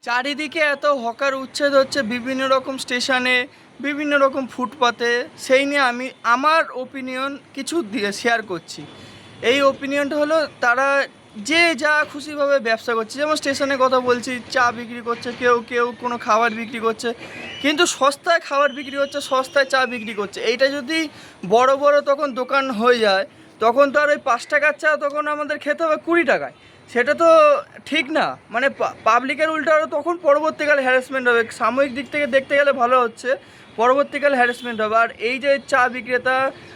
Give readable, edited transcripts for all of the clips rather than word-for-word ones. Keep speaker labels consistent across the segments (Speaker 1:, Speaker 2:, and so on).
Speaker 1: চারিদিকে এত হকার উচ্ছেদ হচ্ছে বিভিন্ন রকম স্টেশনে, বিভিন্ন রকম ফুটপাতে। সেই নিয়ে আমি আমার ওপিনিয়ন কিছু দিয়ে শেয়ার করছি। এই ওপিনিয়নটা হলো, তারা যে যা খুশিভাবে ব্যবসা করছে। যেমন স্টেশনে কথা বলছি, চা বিক্রি করছে, কেউ কেউ কোনো খাবার বিক্রি করছে, কিন্তু সস্তায় খাবার বিক্রি হচ্ছে, সস্তায় চা বিক্রি করছে। এইটা যদি বড় বড় তখন দোকান হয়ে যায়, তখন তো আর ওই 5 টাকার চা তখন আমাদের খেতে হবে 20 টাকায়। সেটা তো ঠিক না। মানে পাবলিকের উল্টো আরও তখন পরবর্তীকালে হ্যারাসমেন্ট হবে। সাময়িক দিক থেকে দেখতে গেলে ভালো হচ্ছে, পরবর্তীকালে হ্যারাসমেন্ট হবে। আর এই যে চা বিক্রেতা,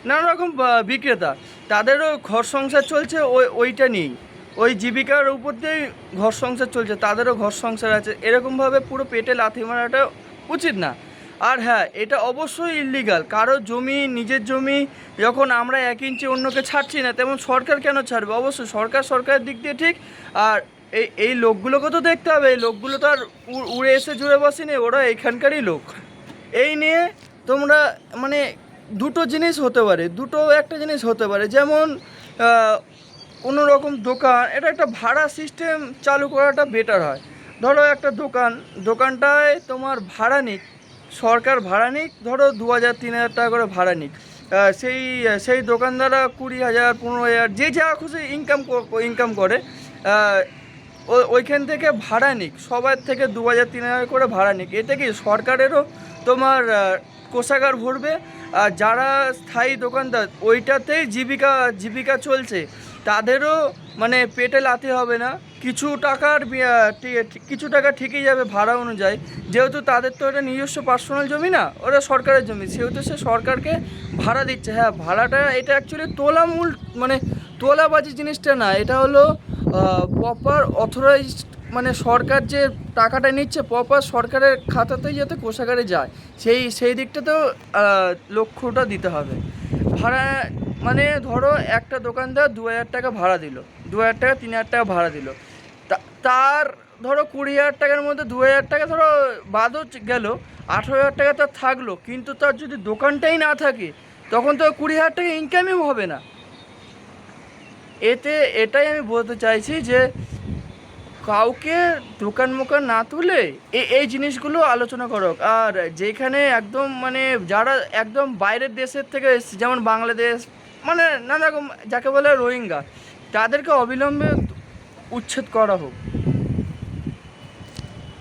Speaker 1: নানা রকম বিক্রেতা, তাদেরও ঘর সংসার চলছে ওইটা নিয়েই, ওই জীবিকার উপর দিয়েই ঘর সংসার চলছে, তাদেরও ঘর সংসার আছে। এরকমভাবে পুরো পেটে লাথি মারাটা উচিত না। আর হ্যাঁ, এটা অবশ্যই ইললিগাল। কারো জমি, নিজের জমি যখন আমরা 1 ইঞ্চি অন্যকে ছাড়ছি না, তেমন সরকার কেন ছাড়বে? অবশ্যই সরকারের দিক দিয়ে ঠিক। আর এই লোকগুলোকে তো দেখতে হবে। এই লোকগুলো তো আর উড়ে এসে জুড়ে বসেনি, ওরা এখানকারই লোক। এই নিয়ে তোমরা মানে দুটো জিনিস হতে পারে, একটা জিনিস হতে পারে। যেমন কোনো রকম দোকান, এটা একটা ভাড়া সিস্টেম চালু করাটা বেটার হয়। ধরো একটা দোকানটায় তোমার ভাড়া নিক, সরকার ভাড়া নিক, ধরো 2,000-3,000 টাকা করে ভাড়া নিক। সেই দোকানদাররা 20,000, 15,000, যে যা খুশি ইনকাম করে, ওইখান থেকে ভাড়া নিক, সবার থেকে 2,000-3,000 করে ভাড়া নিক। এতে কি সরকারেরও তোমার কোষাগার ভরবে। আর যারা স্থায়ী দোকানদার, ওইটাতেই জীবিকা চলছে, তাদেরও মানে পেটে লাথি হবে না। কিছু টাকা ঠিকই যাবে ভাড়া অনুযায়ী, যেহেতু তাদের তো এটা নিজস্ব পার্সোনাল জমি না, ওটা সরকারের জমি, সেহেতু সে সরকারকে ভাড়া দিচ্ছে। হ্যাঁ, ভাড়াটা এটা অ্যাকচুয়ালি মানে তোলাবাজি জিনিসটা না, এটা হলো প্রপার অথরাইজড। মানে সরকার যে টাকাটা নিচ্ছে, প্রপার সরকারের খাতাতেই যাতে কোষাগারে যায়, সেই দিকটাতেও লক্ষ্যটা দিতে হবে। ভাড়া মানে ধরো একটা দোকানদার 2,000 টাকা ভাড়া দিল, 2,000 টাকা 3,000 টাকা ভাড়া দিল, তার ধরো 20,000 টাকার মধ্যে 2,000 টাকা ধরো বাদও গেল, 18,000 টাকা তার থাকলো। কিন্তু তার যদি দোকানটাই না থাকে, তখন তো 20,000 টাকা ইনকামই হবে না। এটাই আমি বলতে চাইছি যে কাউকে দোকান মোকান না তুলে এই জিনিসগুলো আলোচনা করো। আর যেখানে একদম মানে যারা একদম বাইরের দেশের থেকে এসছে, যেমন বাংলাদেশ, মানে নানা রকম যাকে বলে রোহিঙ্গা, তাদেরকে অবিলম্বে উচ্ছেদ করা হোক।